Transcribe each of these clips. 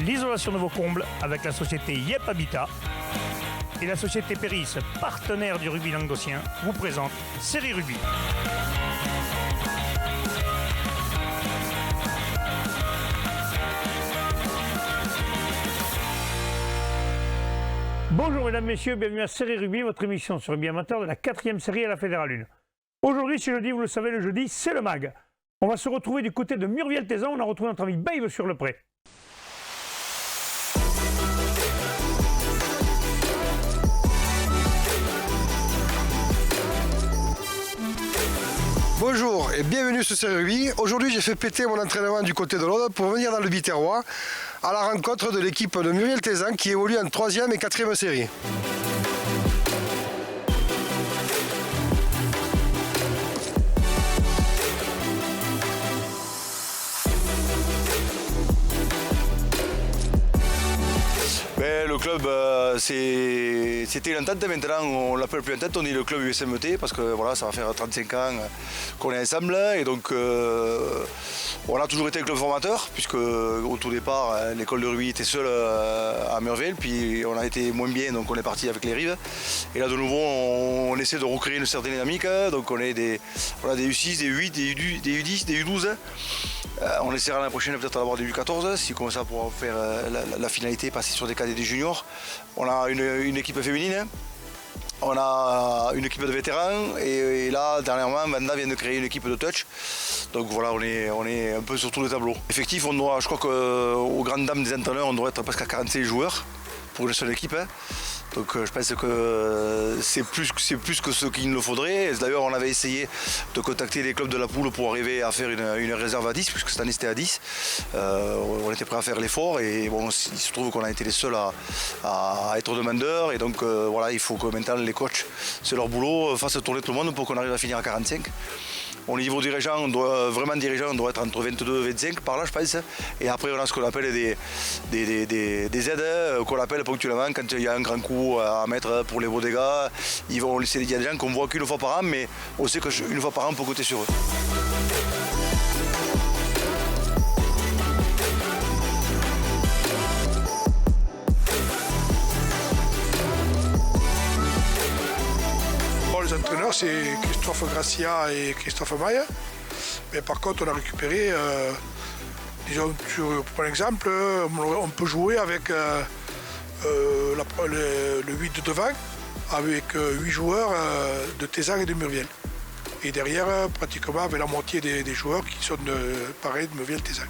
l'isolation de vos combles avec la société Yep Habitat. Et la société Péris, partenaire du rugby languedocien, vous présente Série Rugby. Bonjour mesdames, messieurs, bienvenue à Série Rugby, votre émission sur rugby amateur de la 4e série à la Fédérale 1. Aujourd'hui, c'est jeudi, vous le savez, le jeudi, c'est le MAG. On va se retrouver du côté de Murviel-Tézan, on a retrouvé notre ami Babe sur le pré. Bonjour et bienvenue sur Série Rugby. Aujourd'hui, j'ai fait péter mon entraînement du côté de l'Aude pour venir dans le Biterrois à la rencontre de l'équipe de Murviel-Tézan qui évolue en 3e et 4e série. Le club, c'était une entente, maintenant on l'appelle plus entente, on dit le club USMT parce que voilà, ça va faire 35 ans qu'on est ensemble et donc on a toujours été un club formateur puisque au tout départ l'école de rugby était seule à Murviel, puis on a été moins bien donc on est parti avec les Rives et là de nouveau on essaie de recréer une certaine dynamique, donc on a des U6, des U8, des U10, des U12. On essaiera l'année prochaine peut-être d'avoir des U14 si comme ça pour faire la finalité, passer sur des cadets des juniors. On a une équipe féminine, on a une équipe de vétérans et là dernièrement Vanda vient de créer une équipe de touch. Donc voilà, on est un peu sur tous les tableaux. Effectif, je crois qu'aux grandes dames des entraîneurs on doit être presque à 46 joueurs pour une seule équipe. Donc je pense que c'est plus que ce qu'il nous faudrait. D'ailleurs on avait essayé de contacter les clubs de la poule pour arriver à faire une réserve à 10, puisque cette année c'était à 10. On était prêt à faire l'effort et bon, il se trouve qu'on a été les seuls à être demandeurs. Et donc voilà, il faut que maintenant les coachs, c'est leur boulot, fassent tourner tout le monde pour qu'on arrive à finir à 45. Au niveau dirigeant, on doit être entre 22 et 25 par là je pense. Et après on a ce qu'on appelle des aides qu'on appelle ponctuellement quand il y a un grand coup à mettre pour les beaux dégâts. Il y a des gens qu'on voit qu'une fois par an, mais on sait qu'une fois par an on peut compter sur eux. Les entraîneurs, c'est Christophe Gracia et Christophe Maille. Mais par contre, on a récupéré, disons, pour l'exemple, on peut jouer avec le 8 de devant, avec 8 joueurs de Tézan et de Murviel. Et derrière, pratiquement, avec la moitié des joueurs qui sont pareils de Murviel-Tézan.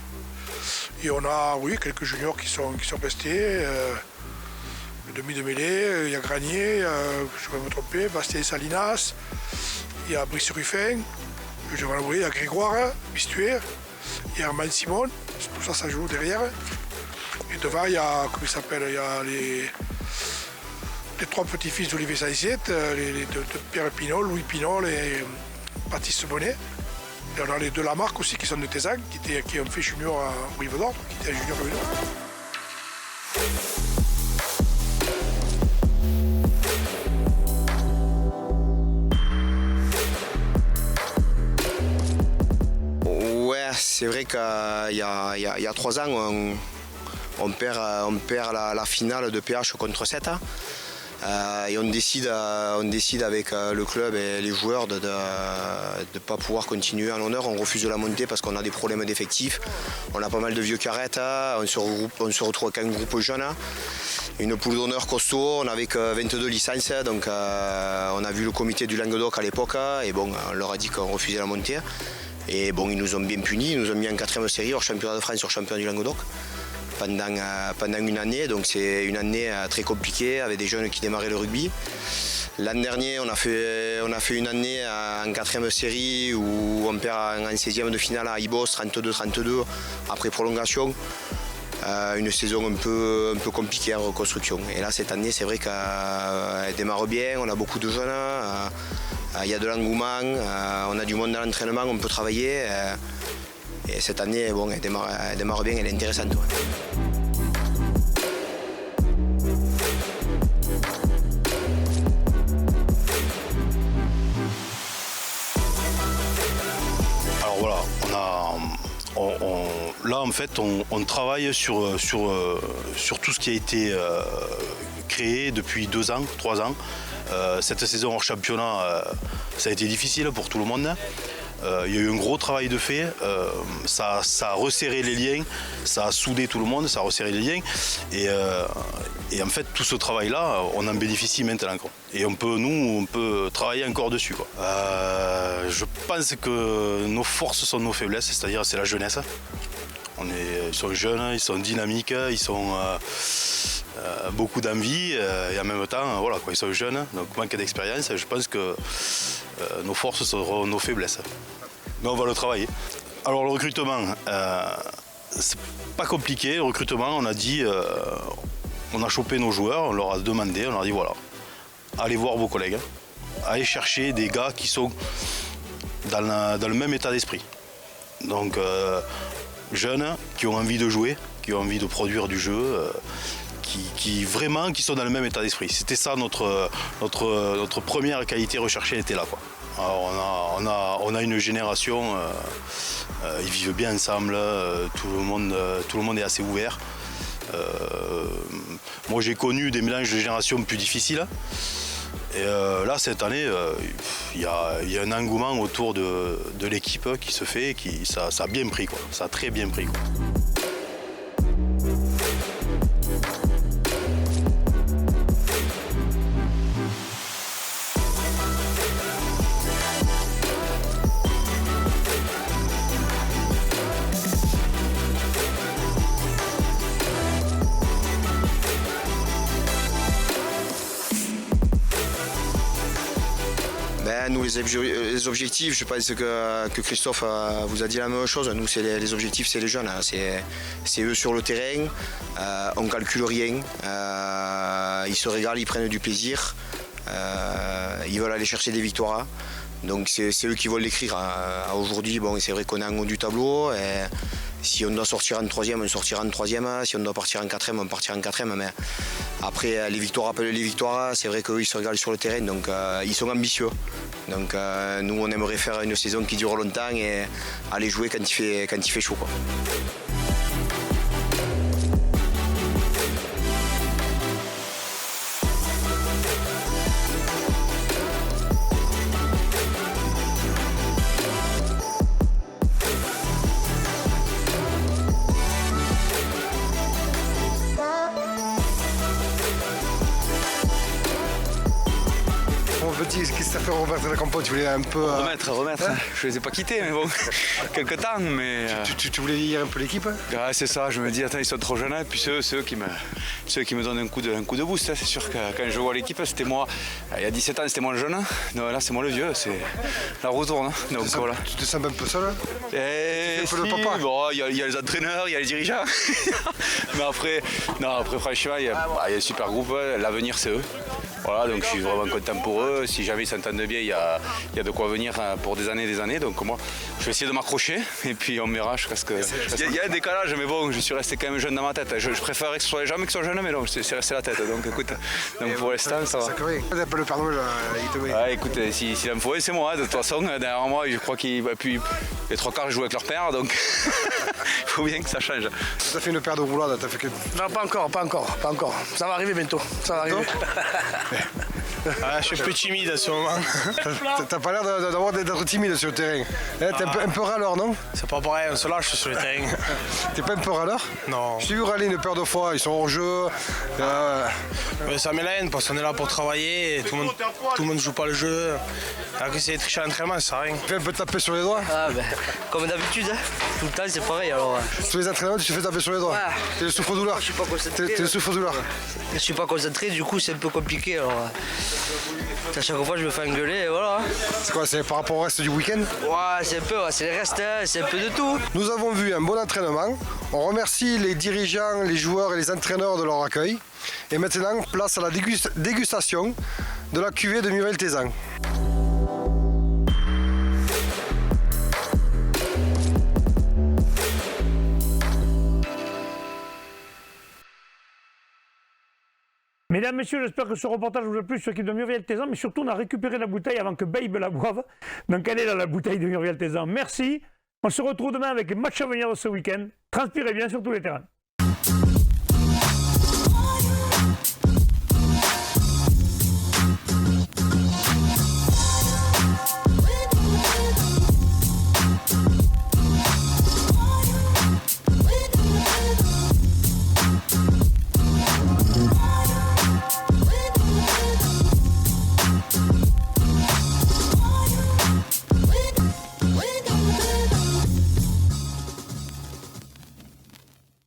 Et on a, oui, quelques juniors qui sont restés. Demi de mêlée, il y a Granier, je vais me tromper, Bastien Salinas, il y a Brice Ruffin, il y a Grégoire, Bistuer, il y a Armand Simon, tout ça, ça joue derrière. Et devant, il y a, comment il s'appelle, il y a les 3 petits-fils d'Olivier Saïsiette, de Pierre Pinol, Louis Pinol et Baptiste Bonnet. Et on a les 2 Lamarck aussi qui sont de Tézan, qui ont fait junior à Rive d'Or, qui étaient junior Rive d'Or. C'est vrai qu'il y a 3 ans, on perd la finale de PH contre 7. Et on décide avec le club et les joueurs de ne pas pouvoir continuer en honneur. On refuse de la monter parce qu'on a des problèmes d'effectifs. On a pas mal de vieux carrettes. On se retrouve avec un groupe jeune. Une poule d'honneur costaud. On avait que 22 licences. Donc on a vu le comité du Languedoc à l'époque. Et bon, on leur a dit qu'on refusait la montée. Et bon, ils nous ont bien punis, ils nous ont mis en 4e série hors championnat de France, hors championnat du Languedoc pendant une année. Donc c'est une année très compliquée avec des jeunes qui démarraient le rugby. L'an dernier, on a fait une année en 4e série où on perd en 16e de finale à Ibos 32-32 après prolongation. Une saison un peu compliquée en reconstruction. Et là cette année, c'est vrai qu'elle démarre bien, on a beaucoup de jeunes. Il y a de l'engouement, on a du monde dans l'entraînement, on peut travailler. Et cette année, bon, elle démarre bien, elle est intéressante. Ouais. Là, en fait, on travaille sur tout ce qui a été créé depuis 2 ans, 3 ans. Cette saison hors championnat, ça a été difficile pour tout le monde. Il y a eu un gros travail de fait, ça a resserré les liens, ça a soudé tout le monde, ça a resserré les liens. Et en fait, tout ce travail-là, on en bénéficie maintenant, quoi. Et on peut travailler encore dessus, quoi. Je pense que nos forces sont nos faiblesses, c'est-à-dire c'est la jeunesse. Ils sont jeunes, ils sont dynamiques, ils ont beaucoup d'envie et en même temps, voilà, quoi, ils sont jeunes, donc manque d'expérience. Je pense que nos forces seront nos faiblesses. Mais on va le travailler. Alors le recrutement, c'est pas compliqué. Le recrutement, on a dit, on a chopé nos joueurs, on leur a demandé, on leur a dit voilà, allez voir vos collègues, allez chercher des gars qui sont dans le même état d'esprit. Donc jeunes, qui ont envie de jouer, qui ont envie de produire du jeu, qui sont dans le même état d'esprit. C'était ça notre première qualité recherchée, était là, quoi. Alors on a une génération, ils vivent bien ensemble, tout le monde est assez ouvert. Moi j'ai connu des mélanges de générations plus difficiles. Et là cette année, il y a un engouement autour de l'équipe qui se fait, ça a bien pris, quoi. Ça a très bien pris, quoi. Nous, les objectifs, je pense que Christophe vous a dit la même chose. Nous, les objectifs, c'est les jeunes. C'est eux sur le terrain. On ne calcule rien. Ils se régalent, ils prennent du plaisir. Ils veulent aller chercher des victoires. Donc c'est eux qui vont l'écrire. Aujourd'hui, bon, c'est vrai qu'on est en haut du tableau. Et si on doit sortir en 3e, on sortira en 3e. Si on doit partir en 4e, on partira en 4e. Mais après, les victoires appellent les victoires. C'est vrai qu'eux, ils se régalent sur le terrain. Donc ils sont ambitieux. Donc nous, on aimerait faire une saison qui dure longtemps et aller jouer quand il fait chaud, quoi. Qu'est-ce que ça fait remettre la compote? Tu voulais un peu... Remettre. Hein, je les ai pas quittés, mais bon, quelques temps. Mais, tu voulais lire un peu l'équipe? Ouais, c'est ça, je me dis, attends, ils sont trop jeunes, puis c'est eux qui me donnent un coup de boost. Hein. C'est sûr que quand je vois l'équipe, c'était moi, il y a 17 ans, c'était moi le jeune. Non, là, c'est moi le vieux, c'est la roue tourne. Hein. Donc, voilà. Tu te sens un peu seul? Et si, le papa. Bon, il y a les entraîneurs, il y a les dirigeants. Mais après, franchement, il y a un super groupe, l'avenir, c'est eux. Voilà, donc je suis vraiment content pour eux. Si jamais ils s'entendent bien, il y a de quoi venir pour des années. Donc moi, je vais essayer de m'accrocher et puis on verra. Il y a un décalage, mais bon, je suis resté quand même jeune dans ma tête. Je préférerais que ce soit les jambes qui soient jeunes, mais non, c'est resté la tête. Donc écoute, pour l'instant, ça va. Un peu le Père Noël, ouais, écoute, s'il en faut, c'est moi. De toute façon, derrière moi, je crois qu'il va plus. Les 3 quarts, je joue avec leur père, donc il faut bien que ça change. Tu as fait une paire de roulades, t'as fait que... Non, pas encore. Ça va arriver bientôt. Ça va arriver. Ah, je suis un peu timide à ce moment. T'as pas l'air d'être timide sur le terrain. T'es un peu râleur, non? C'est pas pareil, on se lâche sur le terrain. T'es pas un peu râleur? Non. Je t'ai vu râler une paire de fois, ils sont hors jeu. Mais ça m'élaine parce qu'on est là pour travailler et tout le monde joue pas le jeu. Alors essayer de tricher à l'entraînement, ça sert à rien. Tu fais un peu taper sur les doigts? Ah ben, comme d'habitude, hein. Tout le temps c'est pareil alors. Tous les entraînements, tu te fais taper sur les doigts? Ouais. T'es le souffre-douleur? Je suis pas concentré. T'es le souffre-douleur? Je suis pas concentré, du coup c'est un peu compliqué alors. À chaque fois je me fais engueuler et voilà. C'est quoi, c'est par rapport au reste du week-end? Ouais, c'est un peu, c'est les restes, hein, c'est un peu de tout. Nous avons vu un bon entraînement. On remercie les dirigeants, les joueurs et les entraîneurs de leur accueil. Et maintenant, place à la dégustation de la cuvée de Muriel-Thézan. Mesdames, Messieurs, j'espère que ce reportage vous a plu sur l'équipe de Muriel-Thézan, mais surtout on a récupéré la bouteille avant que Babe la boive. Donc elle est là, la bouteille de Muriel-Thézan. Merci. On se retrouve demain avec les matchs à venir de ce week-end. Transpirez bien sur tous les terrains.